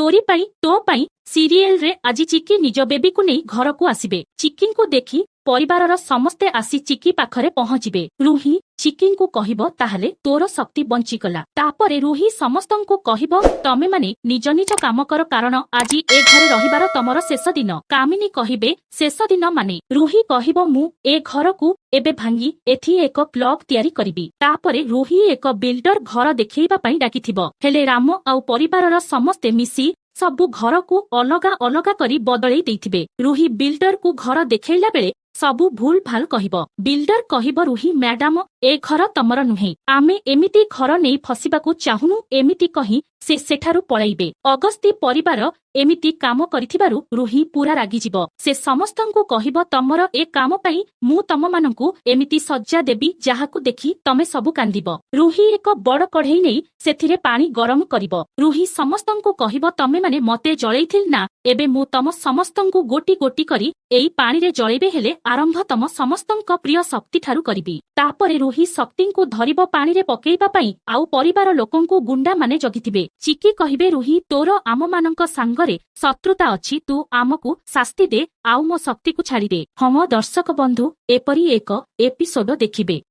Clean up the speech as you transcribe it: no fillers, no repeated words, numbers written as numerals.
तोरी पाई तो पाई सीरियल रे आजी चिकी निज बेबी को नहीं घर को आसिबे। चिकी को देखी परिवारर समस्ते आसी चिकी पाखरे पहुंचिबे। रुही चिकी को कहिबो ताहले तोर शक्ति बंचीगला। तापरे रुही समस्तंकु कहिबो तमे माने निज निज काम कर कारण आजी ए घरे रहिबार तमर शेष दिन। कामिनी कहिबे शेष दिन माने रुही कहिबो मु ए घर को एबे भांगी एथि एक क्लब तयारी करिबी। तापरे रुही एक बिल्डर घर देखैबा पई डाकिथिबो। हेले राम आउ परिवारर समस्ते मिसी सबु घर को अलगा अलगा करी बदलै दैथिबे। रुही बिल्डर को घर देखैला बेले सबु भूल भाल कहिबो। बिल्डर कहिबो रुही मैडम ए घर तमर नुहे, आमे एमिति घर नेई फसिबाकू चाहुनु। एमिति कही से सेठारु पळाइबे। अगस्ती परिवार एमिति काम करिथिबारु रुही पूरा रागिजिबो। से समस्तंकु कहिबो तमर ए काम पई मु तम मानंकु एमिति सज्जा देबी जाहाकु देखि तमे सबु कांदिबो। रुही एक बड़ कढ़ई नेई सेथिरे पानी गरम करिबो। रुही समस्तंकु कहिबो तमे माने मते जळैथिल ना, एबे मु तम समस्तंकु गोटी गोटी करी एई पानी रे जळैबे। हेले आरंभ तम समस्तंक प्रिय शक्ति ठारु करिबी। तापरे रुही शक्तिंकु धरिबो पानी रे पकेइबा पई। आउ परिवार लोकंकु गुंडा माने जगिथिबे। चिकी कहिबे रुही तोर आम मानंक सांगरे शत्रुता अछि, तू आमकु शास्ति दे आउ मो शक्ति को छाड़ी दे। हम दर्शक बंधु एपरी एक एपिसोड देखिबे।